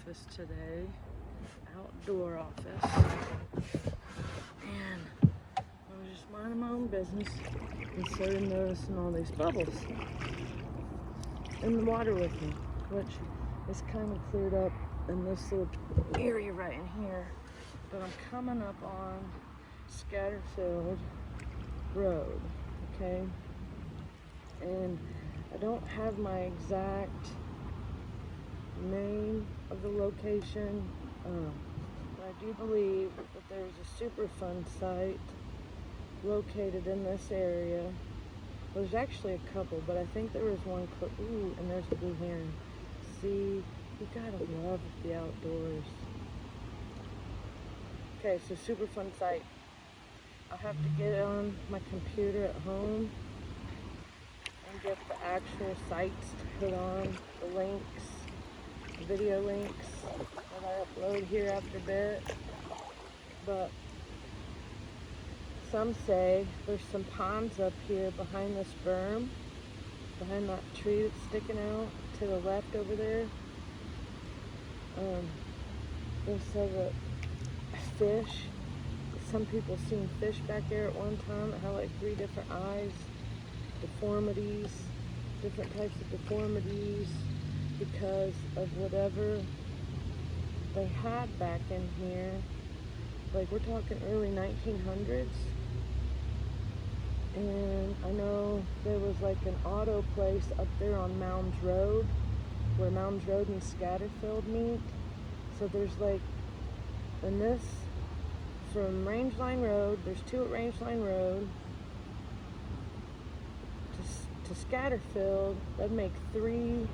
office today, outdoor office, and I was just minding my own business and started noticing all these bubbles in the water with me, which is kind of cleared up in this little area right in here, but I'm coming up on Scatterfield Road, okay, and I don't have my exact name of the location, but I do believe that there's a Superfund site located in this area. Well, there's actually a couple, but I think there was one, ooh, and there's a blue heron. See, you gotta love the outdoors. Okay, so Superfund site. I'll have to get on my computer at home and get the actual sites to put on the links, the video links that I upload here after a bit. But some say there's some ponds up here behind this berm, behind that tree that's sticking out to the left over there. They said that fish, some people seen fish back there at one time that had like 3 different eyes, deformities, different types of deformities because of whatever they had back in here. Like, we're talking early 1900s. And I know there was like an auto place up there on Mounds Road, where Mounds Road and Scatterfield meet. So there's like, in this, from Rangeline Road, there's 2 at Rangeline Road, to Scatterfield, that'd make 3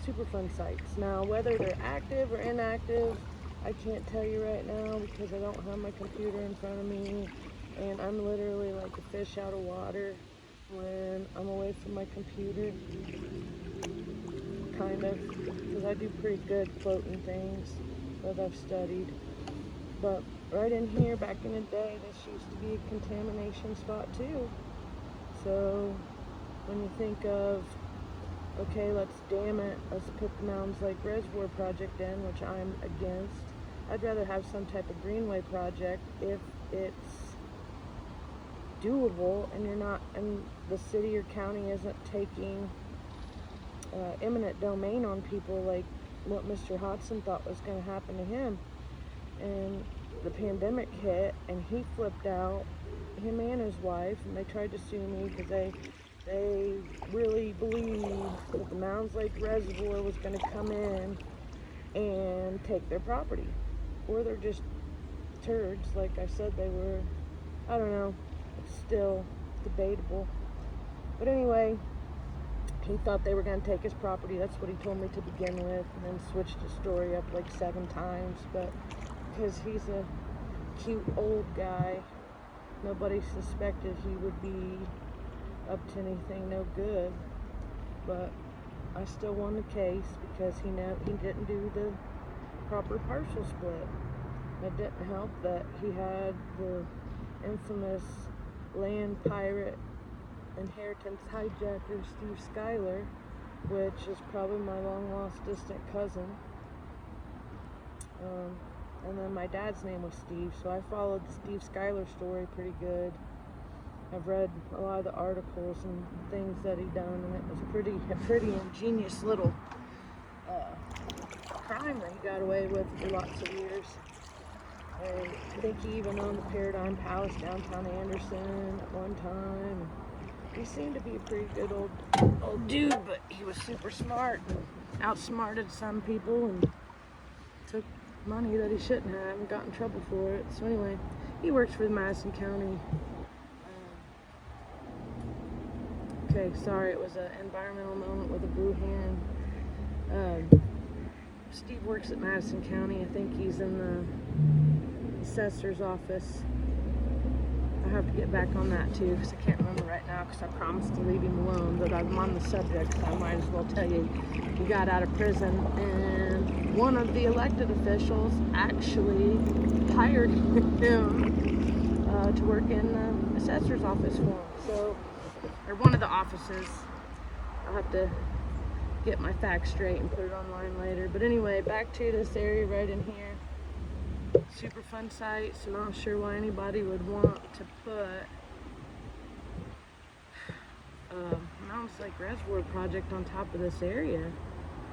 Superfund sites. Now, whether they're active or inactive, I can't tell you right now because I don't have my computer in front of me, and I'm literally like a fish out of water when I'm away from my computer, kind of, because I do pretty good floating things that I've studied. But right in here, back in the day, this used to be a contamination spot too. So when you think of, okay, let's dam it, let's put the Mounds Lake Reservoir project in, which I'm against. I'd rather have some type of greenway project if it's doable and you're not, and the city or county isn't taking eminent domain on people like what Mr. Hodson thought was going to happen to him. And the pandemic hit and he flipped out, him and his wife, and they tried to sue me because they really believed that the Mounds Lake Reservoir was going to come in and take their property. Or they're just turds, like I said they were. I don't know. It's still debatable. But anyway, he thought they were going to take his property. That's what he told me to begin with, and then switched the story up like 7 times. But because he's a cute old guy, nobody suspected he would be up to anything no good. But I still won the case because he didn't do the proper partial split. It didn't help that he had the infamous land pirate inheritance hijacker Steve Schuyler, which is probably my long lost distant cousin. And then my dad's name was Steve, so I followed the Steve Schuyler story pretty good. I've read a lot of the articles and things that he done, and it was a pretty ingenious little crime that he got away with for lots of years. I think he even owned the Paradigm Palace downtown Anderson at one time. He seemed to be a pretty good old dude, but he was super smart and outsmarted some people and took money that he shouldn't have and got in trouble for it. So anyway, he works for the Madison County. Okay, sorry, it was an environmental moment with a blue heron. Steve works at Madison County. I think he's in the assessor's office. I have to get back on that too because I can't remember right now because I promised to leave him alone, but I'm on the subject, so I might as well tell you. He got out of prison and one of the elected officials actually hired him to work in the assessor's office for him. So, or one of the offices. I'll have to get my facts straight and put it online later. But anyway, back to this area right in here. Superfund site, so not sure why anybody would want to put Mounds Lake Reservoir project on top of this area.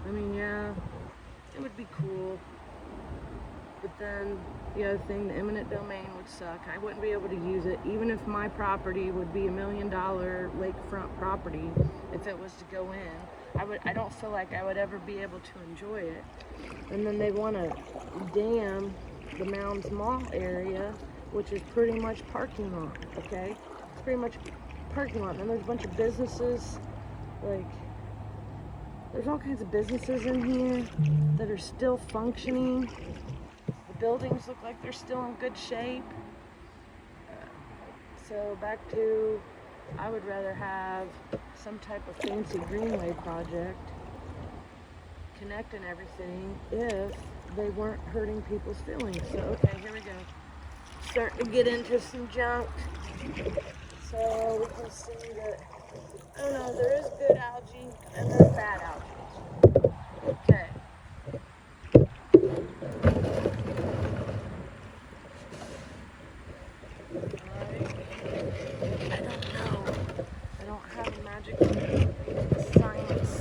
I mean, yeah, it would be cool. But then the other thing, the eminent domain would suck. I wouldn't be able to use it, even if my property would be $1 million lakefront property. If it was to go in, I don't feel like I would ever be able to enjoy it. And then they want to dam the Mounds Mall area, which is pretty much parking lot. Okay, it's pretty much parking lot. And there's a bunch of businesses, like there's all kinds of businesses in here that are still functioning. Buildings look like they're still in good shape. So back to, I would rather have some type of fancy greenway project connecting everything if they weren't hurting people's feelings. So okay, here we go. Starting to get into some junk. So we can see that, I don't know, there is good algae and there's bad algae. Okay. Science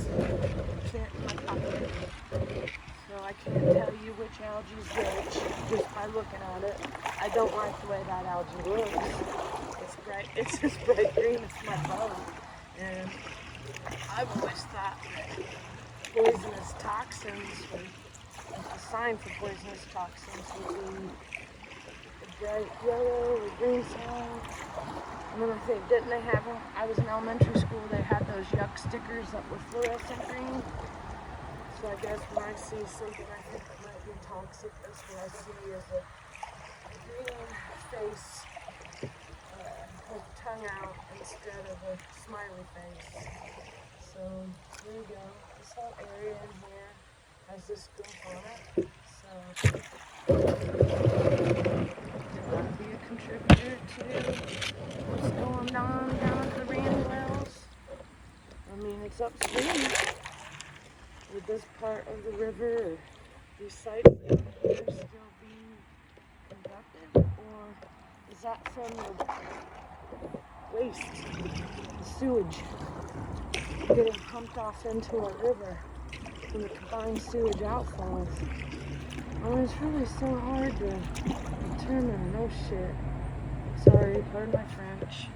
can't in my pocket, so I can't tell you which algae is which just by looking at it. I don't like the way that algae looks. It's just bright green as my bone, and I've always thought that poisonous toxins, a sign for poisonous toxins would be a bright yellow or green sign. And then I think, didn't they have them? I was in elementary school, they had those yuck stickers that were fluorescent green. So I guess when I see something I think that might be toxic, that's what I see as a green face with tongue out instead of a smiley face. So there you go. This whole area in here has this gunk on it. So that'd be a contributor to what's going on down at the Randy Wells. I mean, it's upstream. Would this part of the river or these sites down here still be conducted? Or is that from the waste, the sewage, getting pumped off into a river from the combined sewage outfalls? I mean, it's really so hard to determine. No shit. Sorry, pardon my French.